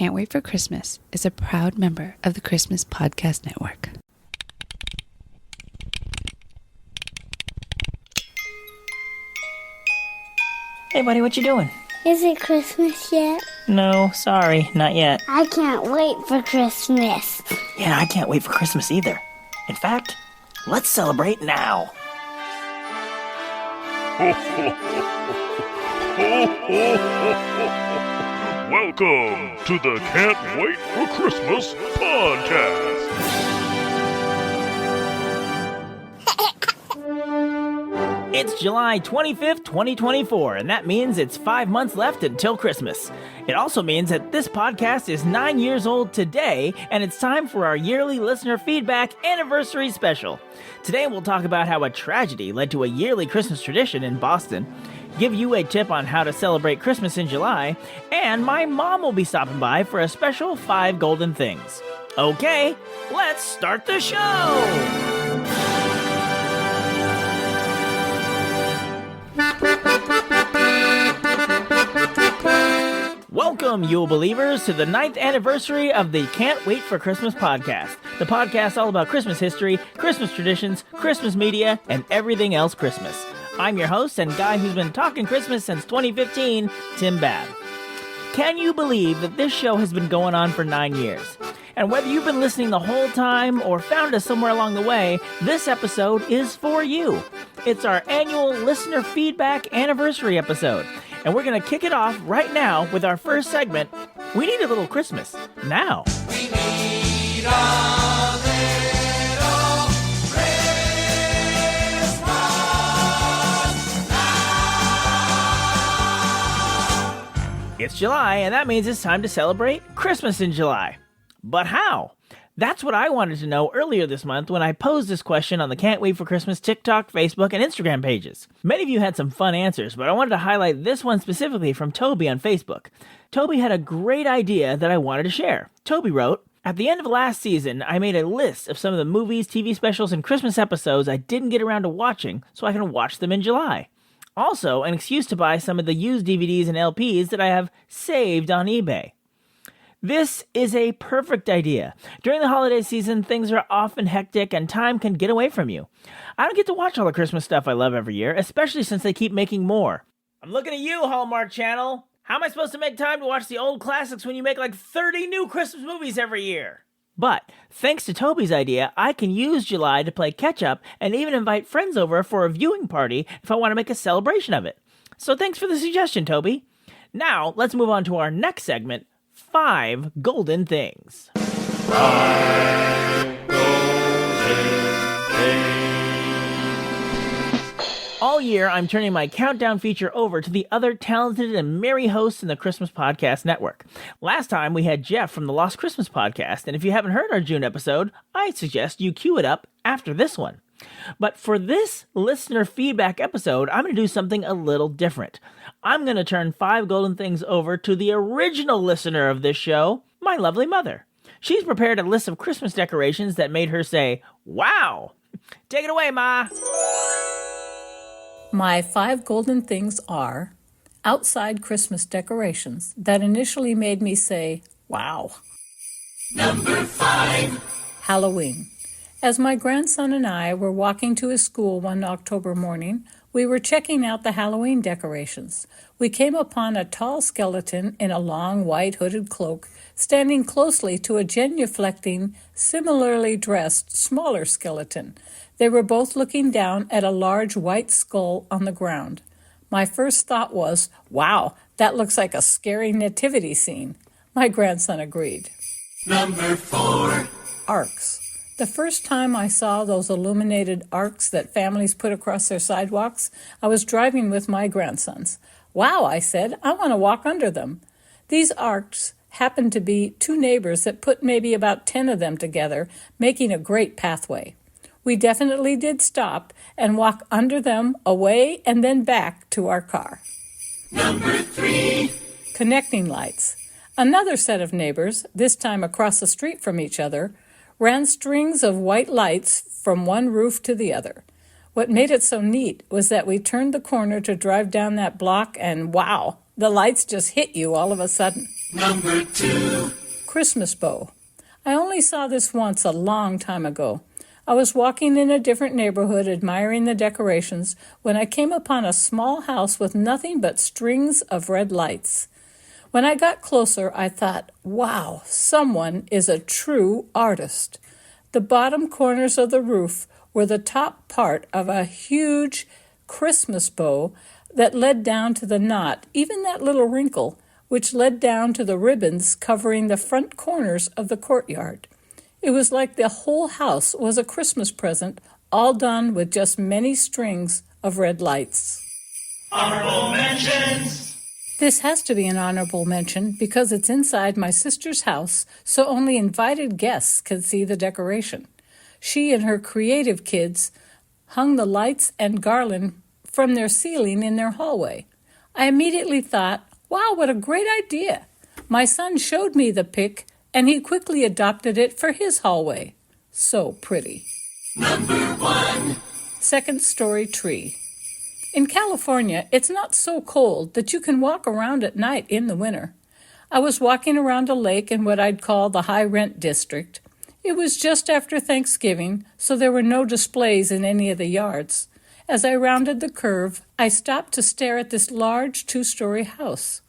Can't Wait for Christmas is a proud member of the Christmas Podcast Network. Hey buddy, what you doing? Is it Christmas yet? No, sorry, not yet. I can't wait for Christmas. Yeah, I can't wait for Christmas either. In fact, let's celebrate now. Welcome to the Can't Wait for Christmas podcast. It's July 25th, 2024, and that means it's 5 months left until Christmas. It also means that this podcast is 9 years old today, and it's time for our yearly listener feedback anniversary special. Today we'll talk about how a tragedy led to a yearly Christmas tradition in Boston, give you a tip on how to celebrate Christmas in July, and my mom will be stopping by for a special 5 golden things. Okay, let's start the show! Welcome, Yule Believers, to the 9th anniversary of the Can't Wait for Christmas podcast. The podcast all about Christmas history, Christmas traditions, Christmas media, and everything else Christmas. I'm your host and guy who's been talking Christmas since 2015, Tim Babb. Can you believe that this show has been going on for 9 years? And whether you've been listening the whole time or found us somewhere along the way, this episode is for you. It's our annual listener feedback anniversary episode. And we're going to kick it off right now with our first segment, We Need a Little Christmas Now. We need a little Christmas now. It's July, and that means it's time to celebrate Christmas in July. But how? That's what I wanted to know earlier this month when I posed this question on the Can't Wait for Christmas TikTok, Facebook, and Instagram pages. Many of you had some fun answers, but I wanted to highlight this one specifically from Toby on Facebook. Toby had a great idea that I wanted to share. Toby wrote, "At the end of last season, I made a list of some of the movies, TV specials, and Christmas episodes I didn't get around to watching so I can watch them in July. Also, an excuse to buy some of the used DVDs and LPs that I have saved on eBay." This is a perfect idea. During the holiday season, things are often hectic and time can get away from you. I don't get to watch all the Christmas stuff I love every year, especially since they keep making more. I'm looking at you, Hallmark Channel. How am I supposed to make time to watch the old classics when you make like 30 new Christmas movies every year? But, thanks to Toby's idea, I can use July to play catch-up and even invite friends over for a viewing party if I want to make a celebration of it. So thanks for the suggestion, Toby. Now, let's move on to our next segment, 5 golden things. 5 golden things. All year, I'm turning my countdown feature over to the other talented and merry hosts in the Christmas Podcast Network. Last time, we had Jeff from the Lost Christmas Podcast, and if you haven't heard our June episode, I suggest you cue it up after this one. But for this listener feedback episode, I'm going to do something a little different. I'm going to turn 5 golden things over to the original listener of this show, my lovely mother. She's prepared a list of Christmas decorations that made her say, "Wow!" Take it away, Ma! My 5 golden things are outside Christmas decorations that initially made me say, "Wow." Number 5. Halloween. As my grandson and I were walking to his school one October morning, we were checking out the Halloween decorations. We came upon a tall skeleton in a long white hooded cloak standing closely to a genuflecting, similarly dressed, smaller skeleton. They were both looking down at a large white skull on the ground. My first thought was, "Wow, that looks like a scary nativity scene." My grandson agreed. Number 4. Arcs. The first time I saw those illuminated arcs that families put across their sidewalks, I was driving with my grandsons. "Wow," I said, "I want to walk under them." These arcs happened to be 2 neighbors that put maybe about 10 of them together, making a great pathway. We definitely did stop and walk under them, away, and then back to our car. Number 3. Connecting lights. Another set of neighbors, this time across the street from each other, ran strings of white lights from one roof to the other. What made it so neat was that we turned the corner to drive down that block and, wow, The lights just hit you all of a sudden. Number 2. Christmas bow. I only saw this once a long time ago. I was walking in a different neighborhood admiring the decorations when I came upon a small house with nothing but strings of red lights. When I got closer, I thought, wow, someone is a true artist. The bottom corners of the roof were the top part of a huge Christmas bow that led down to the knot, even that little wrinkle, which led down to the ribbons covering the front corners of the courtyard. It was like the whole house was a Christmas present, all done with just many strings of red lights. Honorable mentions. This has to be an honorable mention because it's inside my sister's house, so only invited guests can see the decoration. She and her creative kids hung the lights and garland from their ceiling in their hallway. I immediately thought, wow, what a great idea. My son showed me the pic, and he quickly adopted it for his hallway. So pretty. Number 1. Second-story tree. In California, it's not so cold that you can walk around at night in the winter. I was walking around a lake in what I'd call the high-rent district. It was just after Thanksgiving, so there were no displays in any of the yards. As I rounded the curve, I stopped to stare at this large 2-story house.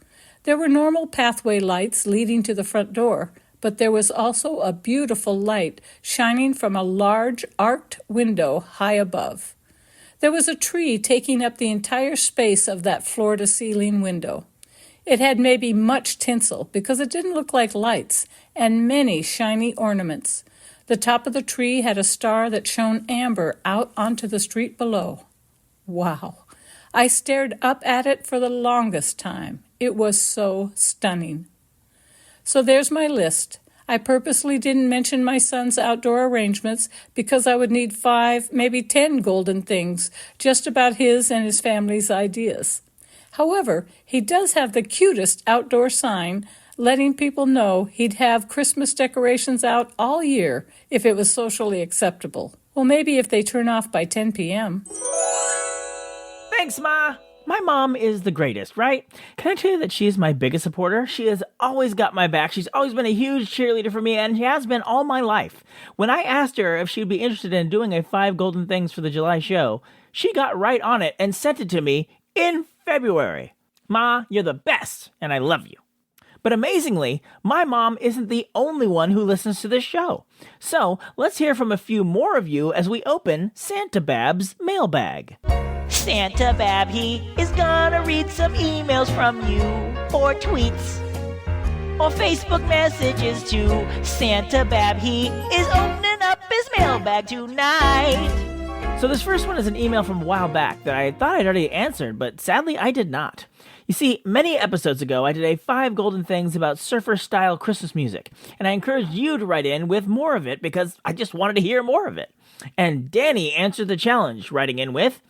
There were normal pathway lights leading to the front door, but there was also a beautiful light shining from a large arched window high above. There was a tree taking up the entire space of that floor-to-ceiling window. It had maybe much tinsel because it didn't look like lights, and many shiny ornaments. The top of the tree had a star that shone amber out onto the street below. Wow! I stared up at it for the longest time. It was so stunning. So there's my list. I purposely didn't mention my son's outdoor arrangements because I would need 5, maybe 10 golden things just about his and his family's ideas. However, he does have the cutest outdoor sign letting people know he'd have Christmas decorations out all year if it was socially acceptable. Well, maybe if they turn off by 10 p.m. Thanks, Ma! My mom is the greatest, right? Can I tell you that she is my biggest supporter? She has always got my back. She's always been a huge cheerleader for me, and she has been all my life. When I asked her if she'd be interested in doing a 5 golden things for the July show, she got right on it and sent it to me in February. Ma, you're the best, and I love you. But amazingly, my mom isn't the only one who listens to this show. So let's hear from a few more of you as we open Santa Babb's mailbag. Santa Babb, he is gonna read some emails from you, or tweets, or Facebook messages too. Santa Babb, he is opening up his mailbag tonight. So this first one is an email from a while back that I thought I'd already answered, but sadly I did not. You see, many episodes ago, I did a 5 golden things about surfer-style Christmas music, and I encouraged you to write in with more of it because I just wanted to hear more of it. And Danny answered the challenge, writing in with,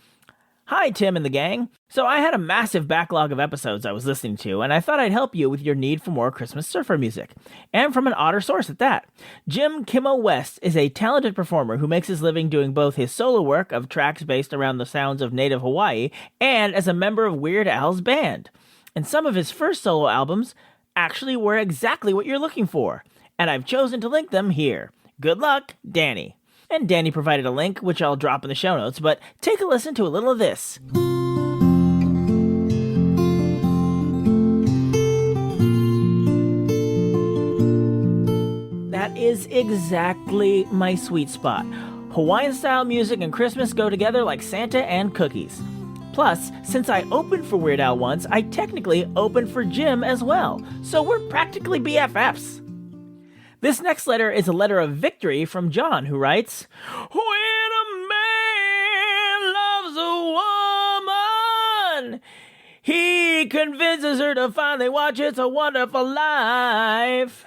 "Hi, Tim and the gang. So I had a massive backlog of episodes I was listening to, and I thought I'd help you with your need for more Christmas surfer music. And from an odder source at that. Jim Kimo West is a talented performer who makes his living doing both his solo work of tracks based around the sounds of native Hawaii and as a member of Weird Al's band. And some of his first solo albums actually were exactly what you're looking for, and I've chosen to link them here. Good luck, Danny." And Danny provided a link, which I'll drop in the show notes, but take a listen to a little of this. That is exactly my sweet spot. Hawaiian-style music and Christmas go together like Santa and cookies. Plus, since I opened for Weird Al once, I technically opened for Jim as well, so we're practically BFFs. This next letter is a letter of victory from John, who writes, "When a man loves a woman, he convinces her to finally watch It's a Wonderful Life."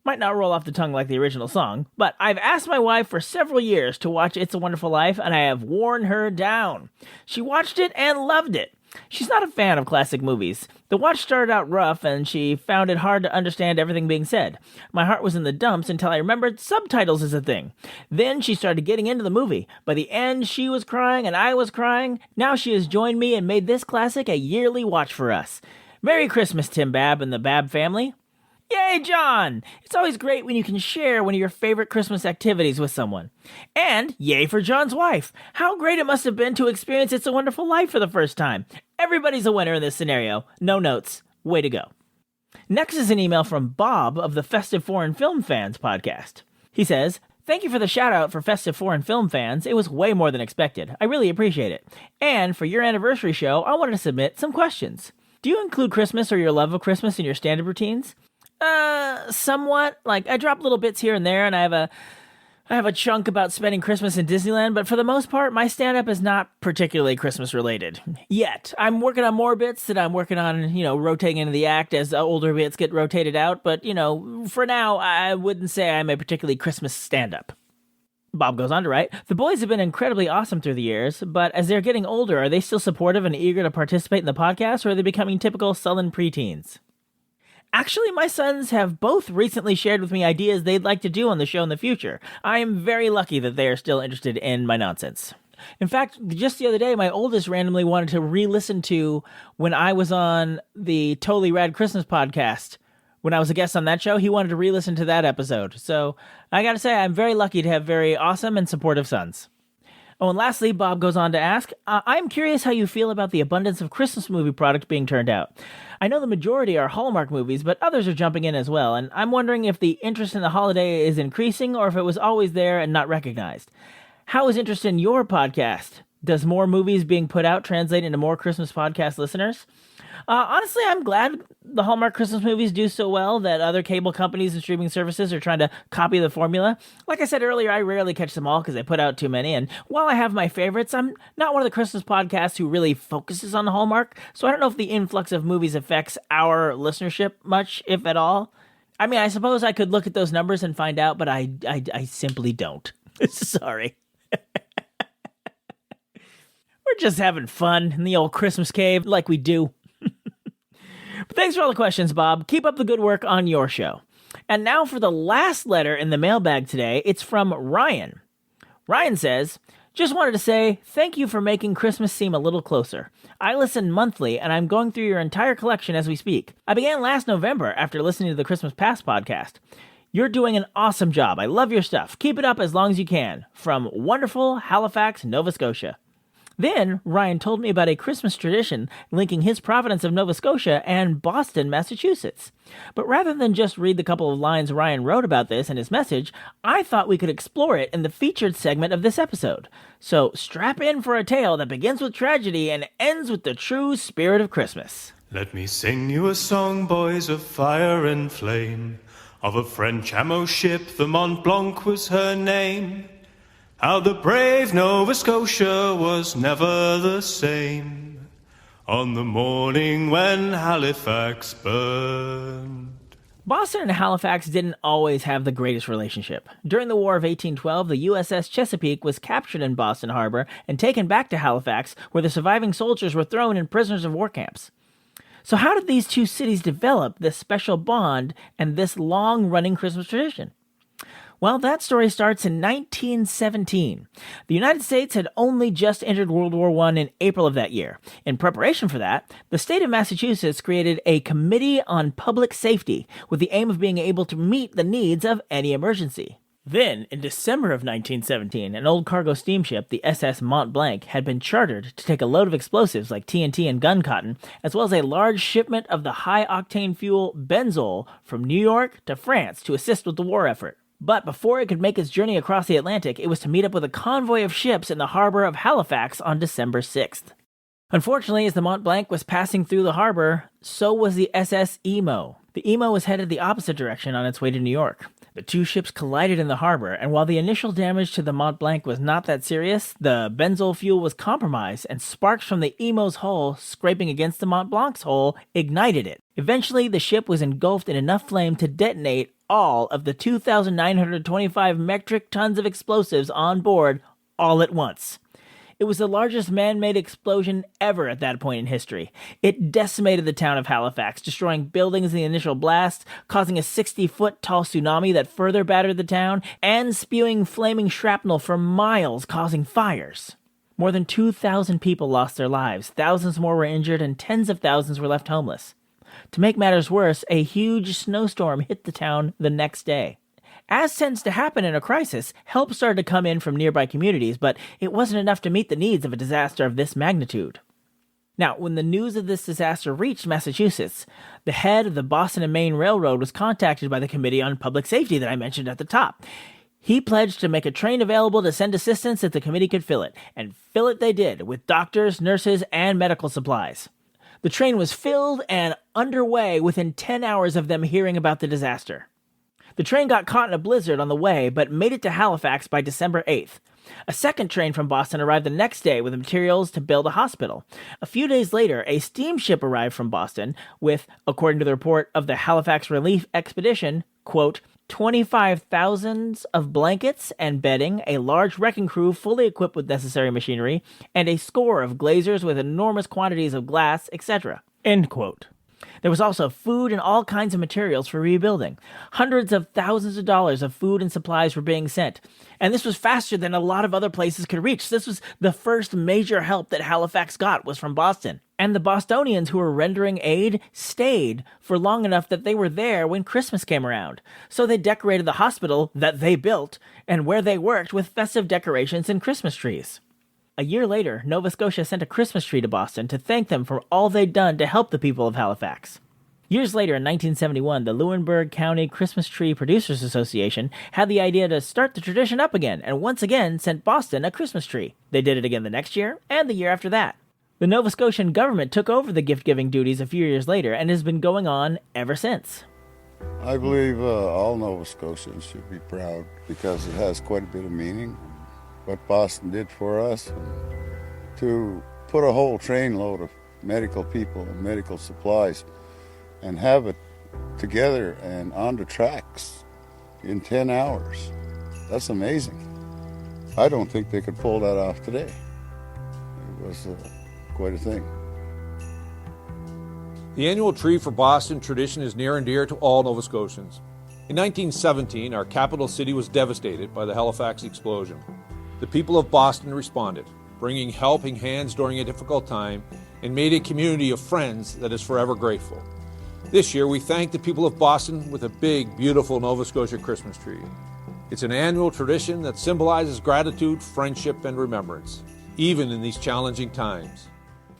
Might not roll off the tongue like the original song, but I've asked my wife for several years to watch It's a Wonderful Life, and I have worn her down. She watched it and loved it. She's not a fan of classic movies. The watch started out rough, and she found it hard to understand everything being said. My heart was in the dumps until I remembered subtitles is a thing. Then she started getting into the movie. By the end, she was crying and I was crying. Now she has joined me and made this classic a yearly watch for us. Merry Christmas, Tim Babb and the Babb family. Yay, John! It's always great when you can share one of your favorite Christmas activities with someone. And yay for John's wife! How great it must have been to experience It's a Wonderful Life for the first time. Everybody's a winner in this scenario. No notes. Way to go. Next is an email from Bob of the Festive Foreign Film Fans podcast. He says, "Thank you for the shout out for Festive Foreign Film Fans. It was way more than expected. I really appreciate it. And for your anniversary show, I wanted to submit some questions. Do you include Christmas or your love of Christmas in your standard routines?" Somewhat. Like, I drop little bits here and there, and I have a chunk about spending Christmas in Disneyland, but for the most part, my stand-up is not particularly Christmas-related. Yet. I'm working on more bits that I'm working on, rotating into the act as older bits get rotated out, but, for now, I wouldn't say I'm a particularly Christmas stand-up. Bob goes on to write, "The boys have been incredibly awesome through the years, but as they're getting older, are they still supportive and eager to participate in the podcast, or are they becoming typical sullen preteens?" Actually, my sons have both recently shared with me ideas they'd like to do on the show in the future. I am very lucky that they are still interested in my nonsense. In fact, just the other day, my oldest randomly wanted to re-listen to when I was on the Totally Rad Christmas podcast. When I was a guest on that show, he wanted to re-listen to that episode. So I gotta say, I'm very lucky to have very awesome and supportive sons. Oh, and lastly, Bob goes on to ask, I'm curious how you feel about the abundance of Christmas movie product being turned out. I know the majority are Hallmark movies, but others are jumping in as well, and I'm wondering if the interest in the holiday is increasing or if it was always there and not recognized. How is interest in your podcast? Does more movies being put out translate into more Christmas podcast listeners? Honestly, I'm glad the Hallmark Christmas movies do so well that other cable companies and streaming services are trying to copy the formula. Like I said earlier, I rarely catch them all because they put out too many, and while I have my favorites, I'm not one of the Christmas podcasts who really focuses on the Hallmark, so I don't know if the influx of movies affects our listenership much, if at all. I mean, I suppose I could look at those numbers and find out, but I simply don't. Sorry. We're just having fun in the old Christmas cave like we do. But thanks for all the questions, Bob. Keep up the good work on your show. And now for the last letter in the mailbag today. It's from Ryan. Ryan says, "Just wanted to say thank you for making Christmas seem a little closer. I listen monthly, and I'm going through your entire collection as we speak. I began last November after listening to the Christmas Past podcast. You're doing an awesome job. I love your stuff. Keep it up as long as you can. From wonderful Halifax, Nova Scotia." Then, Ryan told me about a Christmas tradition linking his province of Nova Scotia and Boston, Massachusetts. But rather than just read the couple of lines Ryan wrote about this in his message, I thought we could explore it in the featured segment of this episode. So strap in for a tale that begins with tragedy and ends with the true spirit of Christmas. Let me sing you a song, boys, of fire and flame, of a French ammo ship, the Mont Blanc was her name. How the brave Nova Scotia was never the same on the morning when Halifax burned. Boston and Halifax didn't always have the greatest relationship. During the War of 1812, the USS Chesapeake was captured in Boston Harbor and taken back to Halifax, where the surviving soldiers were thrown in prisoners of war camps. So how did these two cities develop this special bond and this long-running Christmas tradition? Well, that story starts in 1917. The United States had only just entered World War I in April of that year. In preparation for that, the state of Massachusetts created a Committee on Public Safety with the aim of being able to meet the needs of any emergency. Then, in December of 1917, an old cargo steamship, the SS Mont Blanc, had been chartered to take a load of explosives like TNT and gun cotton, as well as a large shipment of the high-octane fuel benzol from New York to France to assist with the war effort. But before it could make its journey across the Atlantic, it was to meet up with a convoy of ships in the harbor of Halifax on December 6th. Unfortunately, as the Mont Blanc was passing through the harbor, so was the SS Emo. The Emo was headed the opposite direction on its way to New York. The two ships collided in the harbor, and while the initial damage to the Mont Blanc was not that serious, the benzol fuel was compromised, and sparks from the Emo's hull scraping against the Mont Blanc's hull ignited it. Eventually, the ship was engulfed in enough flame to detonate all of the 2,925 metric tons of explosives on board all at once. It was the largest man-made explosion ever at that point in history. It decimated the town of Halifax, destroying buildings in the initial blast, causing a 60-foot tall tsunami that further battered the town, and spewing flaming shrapnel for miles, causing fires. More than 2,000 people lost their lives, thousands more were injured, and tens of thousands were left homeless. To make matters worse, a huge snowstorm hit the town the next day. As tends to happen in a crisis, help started to come in from nearby communities, but it wasn't enough to meet the needs of a disaster of this magnitude. Now, when the news of this disaster reached Massachusetts, the head of the Boston and Maine Railroad was contacted by the Committee on Public Safety that I mentioned at the top. He pledged to make a train available to send assistance if the committee could fill it, and fill it they did, with doctors, nurses, and medical supplies. The train was filled and underway within 10 hours of them hearing about the disaster. The train got caught in a blizzard on the way, but made it to Halifax by December 8th. A second train from Boston arrived the next day with materials to build a hospital. A few days later, a steamship arrived from Boston with, according to the report of the Halifax Relief Expedition, quote, 25,000 of blankets and bedding, a large wrecking crew fully equipped with necessary machinery, and a score of glaziers with enormous quantities of glass, etc. End quote. There was also food and all kinds of materials for rebuilding. Hundreds of thousands of dollars of food and supplies were being sent. And this was faster than a lot of other places could reach. This was the first major help that Halifax got was from Boston. And the Bostonians who were rendering aid stayed for long enough that they were there when Christmas came around. So they decorated the hospital that they built and where they worked with festive decorations and Christmas trees. A year later, Nova Scotia sent a Christmas tree to Boston to thank them for all they'd done to help the people of Halifax. Years later, in 1971, the Lunenburg County Christmas Tree Producers Association had the idea to start the tradition up again, and once again sent Boston a Christmas tree. They did it again the next year, and the year after that. The Nova Scotian government took over the gift-giving duties a few years later, and has been going on ever since. I believe all Nova Scotians should be proud, because it has quite a bit of meaning. What Boston did for us, to put a whole trainload of medical people and medical supplies and have it together and on the tracks in 10 hours. That's amazing. I don't think they could pull that off today. It was quite a thing. The annual Tree for Boston tradition is near and dear to all Nova Scotians. In 1917, our capital city was devastated by the Halifax explosion. The people of Boston responded, bringing helping hands during a difficult time, and made a community of friends that is forever grateful. This year, we thank the people of Boston with a big, beautiful Nova Scotia Christmas tree. It's an annual tradition that symbolizes gratitude, friendship, and remembrance, even in these challenging times.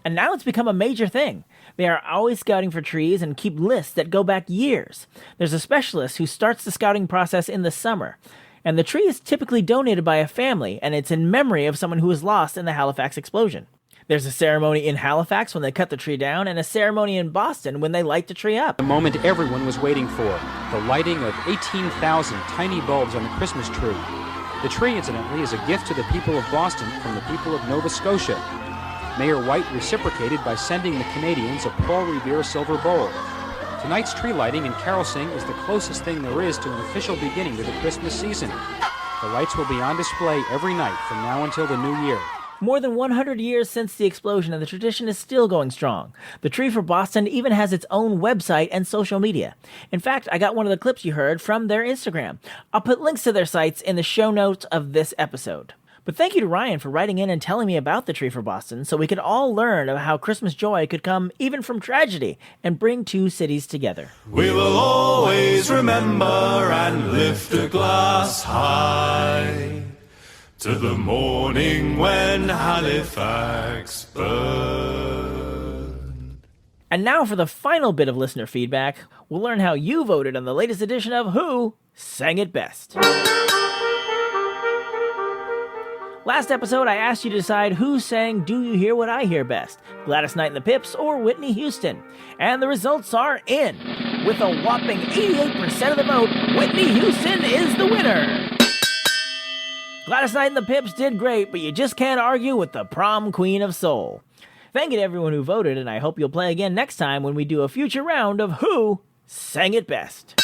And now it's become a major thing. They are always scouting for trees and keep lists that go back years. There's a specialist who starts the scouting process in the summer. And the tree is typically donated by a family, and it's in memory of someone who was lost in the Halifax explosion. There's a ceremony in Halifax when they cut the tree down, and a ceremony in Boston when they light the tree up. The moment everyone was waiting for, the lighting of 18,000 tiny bulbs on the Christmas tree. The tree, incidentally, is a gift to the people of Boston from the people of Nova Scotia. Mayor White reciprocated by sending the Canadians a Paul Revere silver bowl. Tonight's tree lighting and carousing is the closest thing there is to an official beginning to the Christmas season. The lights will be on display every night from now until the new year. More than 100 years since the explosion, and the tradition is still going strong. The Tree for Boston even has its own website and social media. In fact, I got one of the clips you heard from their Instagram. I'll put links to their sites in the show notes of this episode. But thank you to Ryan for writing in and telling me about the Tree for Boston so we could all learn about how Christmas joy could come even from tragedy and bring two cities together. We will always remember and lift a glass high to the morning when Halifax burned. And now for the final bit of listener feedback, we'll learn how you voted on the latest edition of Who Sang It Best. Last episode, I asked you to decide who sang Do You Hear What I Hear Best, Gladys Knight and the Pips or Whitney Houston. And the results are in. With a whopping 88% of the vote, Whitney Houston is the winner. Gladys Knight and the Pips did great, but you just can't argue with the prom queen of soul. Thank you to everyone who voted, and I hope you'll play again next time when we do a future round of Who Sang It Best.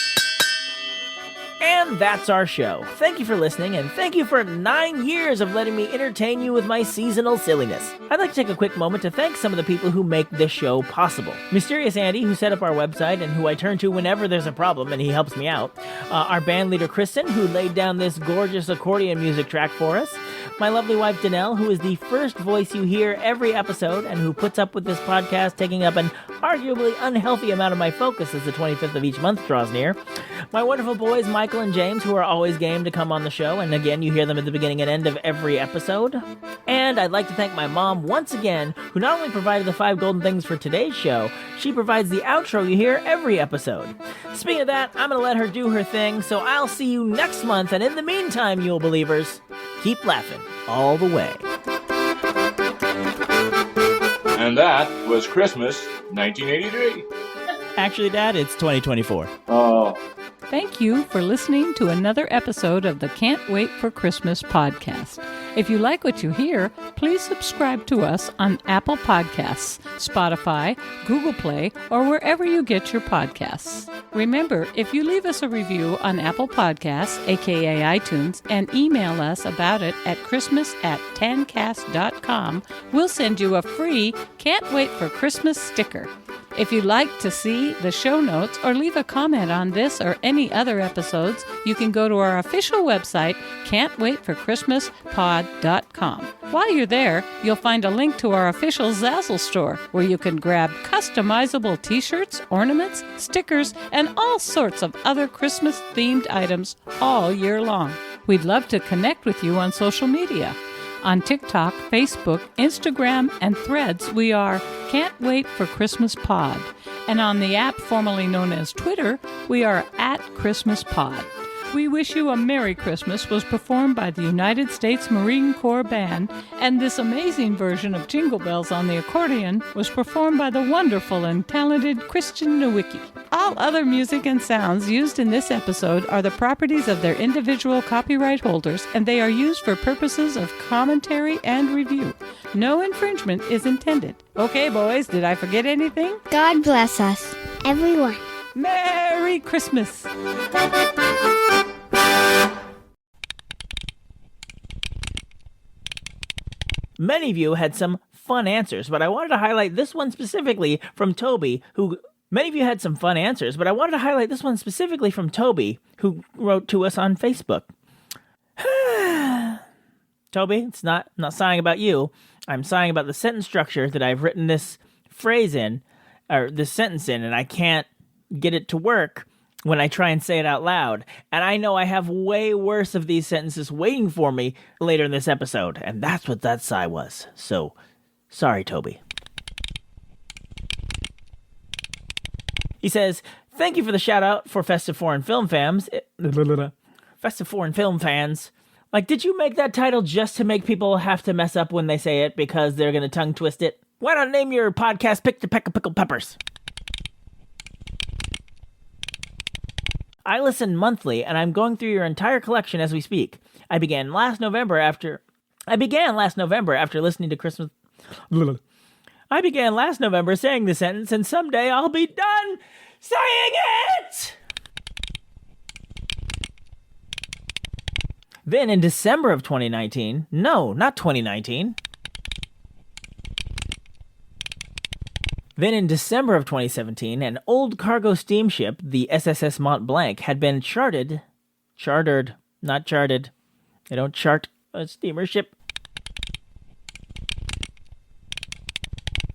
And that's our show. Thank you for listening, and thank you for 9 years of letting me entertain you with my seasonal silliness. I'd like to take a quick moment to thank some of the people who make this show possible. Mysterious Andy, who set up our website and who I turn to whenever there's a problem, and he helps me out. Our band leader Kristen, who laid down this gorgeous accordion music track for us. My lovely wife Danelle, who is the first voice you hear every episode and who puts up with this podcast taking up an arguably unhealthy amount of my focus as the 25th of each month draws near. My wonderful boys Michael and James, who are always game to come on the show, and again, you hear them at the beginning and end of every episode. And I'd like to thank my mom once again, who not only provided the 5 golden things for today's show, she provides the outro you hear every episode. Speaking of that, I'm going to let her do her thing, so I'll see you next month, and in the meantime, Yule Believers, keep laughing all the way. And that was Christmas 1983. Actually, Dad, it's 2024. Oh. Thank you for listening to another episode of the Can't Wait for Christmas podcast. If you like what you hear, please subscribe to us on Apple Podcasts, Spotify, Google Play, or wherever you get your podcasts. Remember, if you leave us a review on Apple Podcasts, aka iTunes, and email us about it at christmas@tancast.com, we'll send you a free Can't Wait for Christmas sticker. If you'd like to see the show notes or leave a comment on this or any other episodes, you can go to our official website, can'twaitforchristmaspod.com. While you're there, you'll find a link to our official Zazzle store, where you can grab customizable t-shirts, ornaments, stickers, and all sorts of other Christmas-themed items all year long. We'd love to connect with you on social media. On TikTok, Facebook, Instagram, and Threads, we are Can't Wait for Christmas Pod. And on the app formerly known as Twitter, we are @ChristmasPod. We Wish You a Merry Christmas was performed by the United States Marine Corps Band, and this amazing version of Jingle Bells on the accordion was performed by the wonderful and talented Christian Nowicki. All other music and sounds used in this episode are the properties of their individual copyright holders, and they are used for purposes of commentary and review. No infringement is intended. Okay, boys, did I forget anything? God bless us, everyone. Merry Christmas! Many of you had some fun answers, but I wanted to highlight this one specifically from Toby, who... Many of you had some fun answers, but I wanted to highlight this one specifically from Toby, who wrote to us on Facebook. Toby, I'm not sighing about you. I'm sighing about the sentence structure that I've written this phrase in, or this sentence in, and I can't get it to work when I try and say it out loud. And I know I have way worse of these sentences waiting for me later in this episode, and that's what that sigh was. So, sorry, Toby. He says, thank you for the shout out for Festive Foreign Film Fans. Festive Foreign Film Fans. Like, did you make that title just to make people have to mess up when they say it because they're going to tongue twist it? Why not name your podcast Pick to Peck a Pickle Peppers? I listen monthly, and I'm going through your entire collection as we speak. I began last November after listening to Christmas... I began last November saying the sentence, and someday I'll be done saying it! Then in December of 2019... No, not 2019. Then in December of 2017, an old cargo steamship, the SSS Mont Blanc, had been chartered, not charted. They don't chart a steamer ship.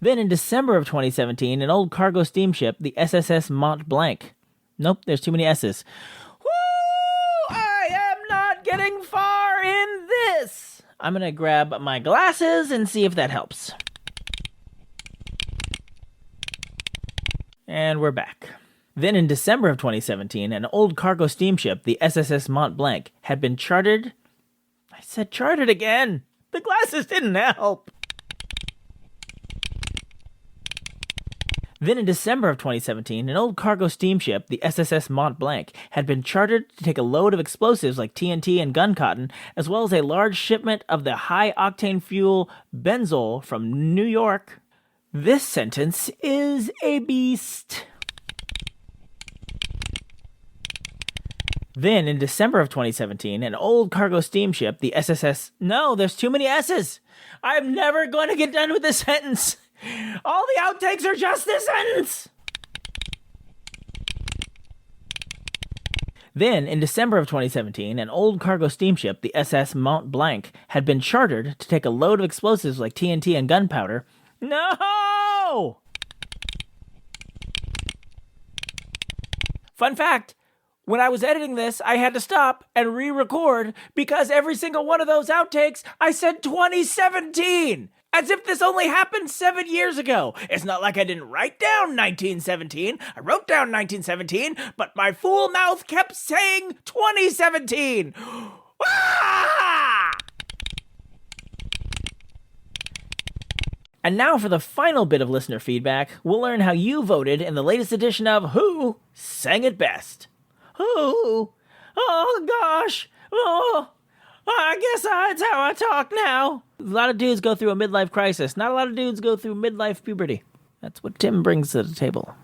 Then in December of 2017, an old cargo steamship, the SSS Mont Blanc. Nope, there's too many S's. Woo! I am not getting far in this. I'm going to grab my glasses and see if that helps. And we're back. Then in December of 2017, an old cargo steamship, the SSS Mont Blanc, had been chartered... I said chartered again! The glasses didn't help! Then in December of 2017, an old cargo steamship, the SSS Mont Blanc, had been chartered to take a load of explosives like TNT and gun cotton, as well as a large shipment of the high-octane fuel benzol from New York. This sentence is a beast. Then, in December of 2017, an old cargo steamship, the SSS... No, there's too many S's. I'm never going to get done with this sentence. All the outtakes are just this sentence. Then, in December of 2017, an old cargo steamship, the SS Mont Blanc, had been chartered to take a load of explosives like TNT and gunpowder. No! Fun fact, when I was editing this, I had to stop and re-record because every single one of those outtakes, I said 2017! As if this only happened 7 years ago. It's not like I didn't write down 1917. I wrote down 1917, but my fool mouth kept saying 2017. Ah! And now for the final bit of listener feedback, we'll learn how you voted in the latest edition of Who Sang It Best. Who? Oh, gosh. Oh, I guess that's how I talk now. A lot of dudes go through a midlife crisis. Not a lot of dudes go through midlife puberty. That's what Tim brings to the table.